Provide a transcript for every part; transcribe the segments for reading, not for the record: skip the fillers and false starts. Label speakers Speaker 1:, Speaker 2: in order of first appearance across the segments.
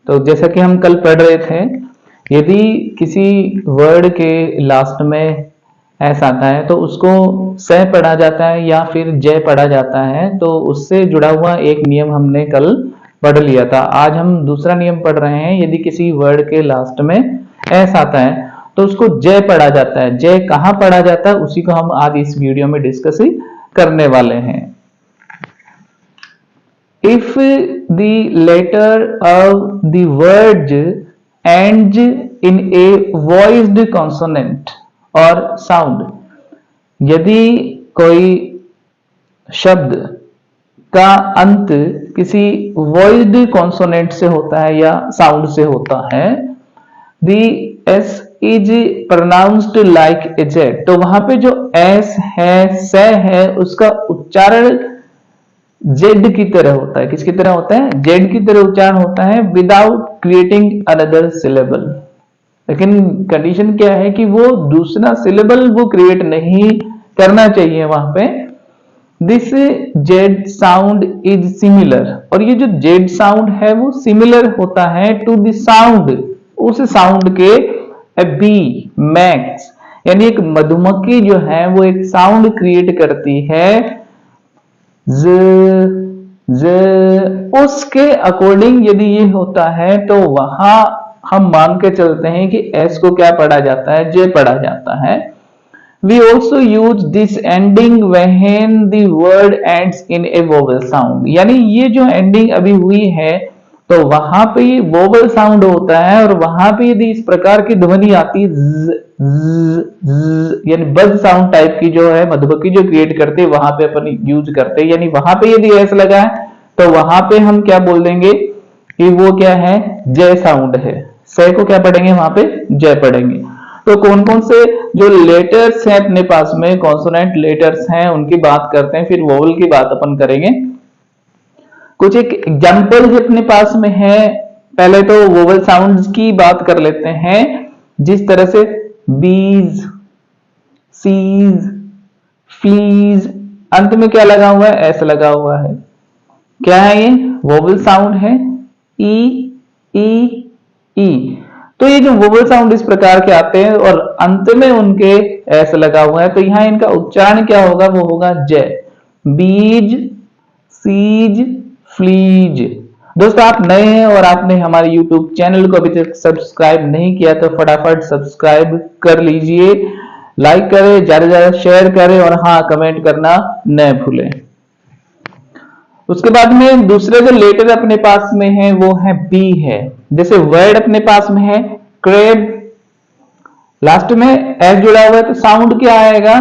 Speaker 1: तो जैसा कि हम कल पढ़ रहे थे, यदि किसी वर्ड के लास्ट में एस आता है तो उसको स पढ़ा जाता है या फिर जय पढ़ा जाता है। तो उससे जुड़ा हुआ एक नियम हमने कल पढ़ लिया था। आज हम दूसरा नियम पढ़ रहे हैं। यदि किसी वर्ड के लास्ट में एस आता है तो उसको जय पढ़ा जाता है। जय कहाँ पढ़ा जाता है उसी को हम आज इस वीडियो में डिस्कस करने वाले हैं। If the letter of the word ends in a voiced consonant or sound, यदि कोई शब्द का अंत किसी वॉइस्ड कॉन्सोनेंट से होता है या साउंड से होता है, the s is pronounced like a z, तो वहां पे जो s है, स है, उसका उच्चारण जेड की तरह होता है। किसकी तरह होता है? जेड की तरह उच्चारण होता है, विदाउट क्रिएटिंग अनदर सिलेबल। लेकिन कंडीशन क्या है कि वो दूसरा सिलेबल वो क्रिएट नहीं करना चाहिए वहां पे। This Z sound is similar, और ये जो जेड साउंड है वो सिमिलर होता है टू द साउंड, उस साउंड के बी मैक्स, यानी एक मधुमक्खी जो है वो एक साउंड क्रिएट करती है ज, उसके अकॉर्डिंग यदि ये होता है तो वहां हम मान के चलते हैं कि एस को क्या पढ़ा जाता है? जे पढ़ा जाता है। We also use this ending when the word ends in a vowel sound, यानी ये जो एंडिंग अभी हुई है तो वहां पे ये वोवल साउंड होता है, और वहां पे यदि इस प्रकार की ध्वनि आती है यानी बज साउंड टाइप की जो है मधुमक्खी जो क्रिएट करते हैं वहां पे अपन यूज करते हैं, यानी वहां पे यदि ऐसा लगा है तो वहां पे हम क्या बोल देंगे कि वो क्या है? जय साउंड है। स को क्या पढ़ेंगे? वहां पे जय पढ़ेंगे। तो कौन कौन से जो लेटर्स हैं अपने पास में, कॉन्सोनेंट लेटर्स हैं, उनकी बात करते हैं, फिर वोवल की बात अपन करेंगे। कुछ एक एग्जांपल अपने पास में है। पहले तो वोवल साउंड्स की बात कर लेते हैं, जिस तरह से बीज, सीज, फ्लीज, अंत में क्या लगा हुआ है? एस लगा हुआ है। क्या है ये? वोवल साउंड है। ई, ई, ई। तो ये जो वोवल साउंड इस प्रकार के आते हैं और अंत में उनके एस लगा हुआ है, तो यहां इनका उच्चारण क्या होगा? वो होगा जय। बीज, सीज, फ्लीज। दोस्तों, आप नए हैं और आपने हमारे YouTube चैनल को अभी तक सब्सक्राइब नहीं किया तो फटाफट सब्सक्राइब कर लीजिए, लाइक करें, ज्यादा से ज्यादा शेयर करें, और हाँ, कमेंट करना न भूलें। उसके बाद में दूसरे जो लेटर अपने पास में है वो है बी है। जैसे वर्ड अपने पास में है क्रेब, लास्ट में एस जुड़ा हुआ है तो साउंड क्या आएगा?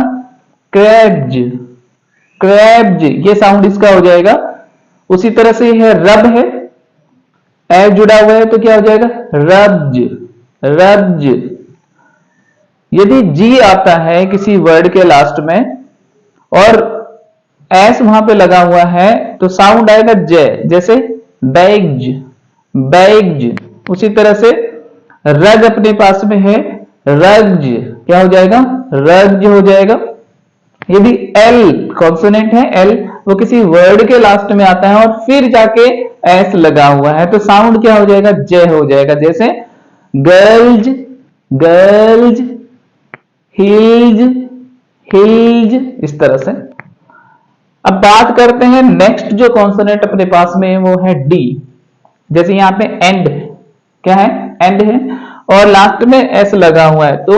Speaker 1: क्रैब्ज, क्रैब्ज, ये साउंड इसका हो जाएगा। उसी तरह से है रब है, एस जुड़ा हुआ है तो क्या हो जाएगा? रब्ज, रब्ज। यदि जी आता है किसी वर्ड के लास्ट में और एस वहां पे लगा हुआ है तो साउंड आएगा जय। जैसे बैग्ज, बैग्ज। उसी तरह से रग अपने पास में है, रग्ज, क्या हो जाएगा? रग्ज हो जाएगा। यदि एल कॉन्सोनेंट है, एल वो किसी वर्ड के लास्ट में आता है और फिर जाके एस लगा हुआ है तो साउंड क्या हो जाएगा? जय हो जाएगा। जैसे गर्ल्ज, गर्ल्ज, हिल्ज, हिल्ज, इस तरह से। अब बात करते हैं नेक्स्ट जो कॉन्सोनेंट अपने पास में है वो है डी। जैसे यहां पे एंड, क्या है? एंड है और लास्ट में एस लगा हुआ है तो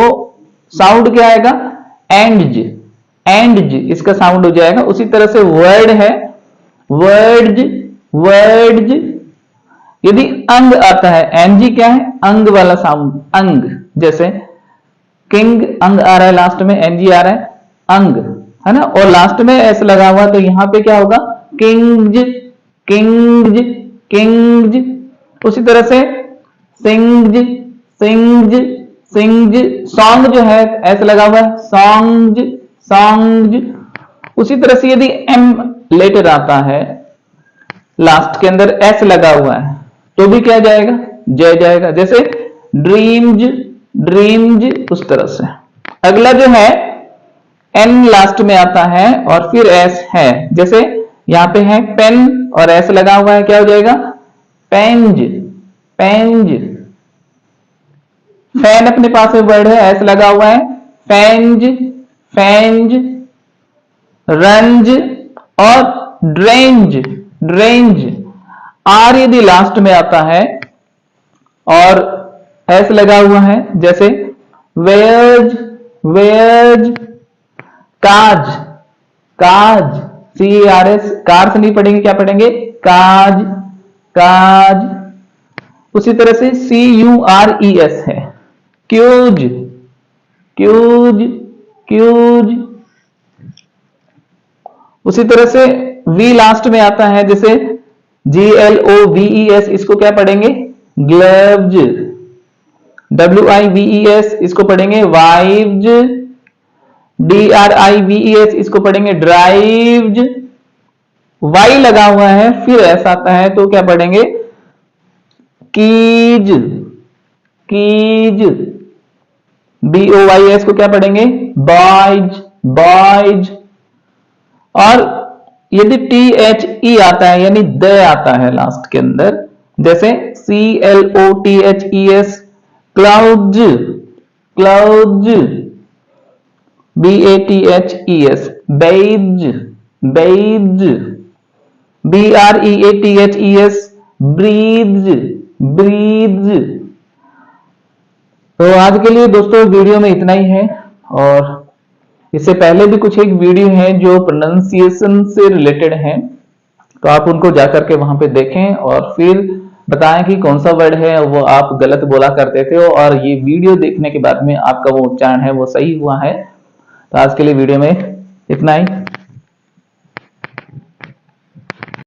Speaker 1: साउंड क्या आएगा? एंडज, एंडज, इसका साउंड हो जाएगा। उसी तरह से वर्ड है, वर्ड्ज, वर्ड्ज। यदि अंग आता है, एनजी क्या है? अंग वाला साउंड, अंग। जैसे किंग, अंग आ रहा है, लास्ट में एनजी आ रहा है, अंग, है ना, और लास्ट में एस लगा हुआ तो यहां पे क्या होगा? Kings, kings, kings. उसी तरह से सिंग्ज, सिंग्ज, सिंग्ज। सॉन्ग जो है एस लगा हुआ है, सॉन्ग्ज, सॉन्ग्ज। उसी तरह से यदि एम लेटर आता है लास्ट के अंदर एस लगा हुआ है तो भी क्या जाएगा? जय जाएगा। जैसे ड्रीम्ज, ड्रीम्ज, उस तरह से। अगला जो है एन लास्ट में आता है और फिर एस है। जैसे यहां पे है पेन और एस लगा हुआ है, क्या हो जाएगा? पेंज, पेंज। फैन अपने पास में वर्ड है, एस लगा हुआ है, फेंज, फेंज, रंज और ड्रेंज, ड्रेंज। आर यदि लास्ट में आता है और एस लगा हुआ है, जैसे वेयर्ज, वेयर्ज, काज, काज, CARS, कार से नहीं पढ़ेंगे, क्या पढ़ेंगे, काज, काज। उसी तरह से CURES है, क्यूज, क्यूज, क्यूज। उसी तरह से V लास्ट में आता है, जैसे GLOVES, इसको क्या पढ़ेंगे, ग्लव्स। WIVES, इसको पढ़ेंगे वाइव्स। DRIVES, इसको पढ़ेंगे ड्राइव्स। वाई लगा हुआ है, फिर ऐसा आता है तो क्या पढ़ेंगे, कीज, कीज। BOYS को क्या पढ़ेंगे, बॉयज, बॉयज। और यदि THE आता है यानी द आता है लास्ट के अंदर, जैसे CLOTHES, clothes, clothes. BATHES, bathes, bathes. BREATHES, breathes, breathes. तो आज के लिए दोस्तों वीडियो में इतना ही है, और इससे पहले भी कुछ एक वीडियो है जो प्रोनाउंसिएशन से रिलेटेड है, तो आप उनको जाकर के वहां पे देखें और फिर बताएं कि कौन सा वर्ड है वो आप गलत बोला करते थे और ये वीडियो देखने के बाद में आपका वो उच्चारण है वो सही हुआ है। तो आज के लिए वीडियो में इतना ही।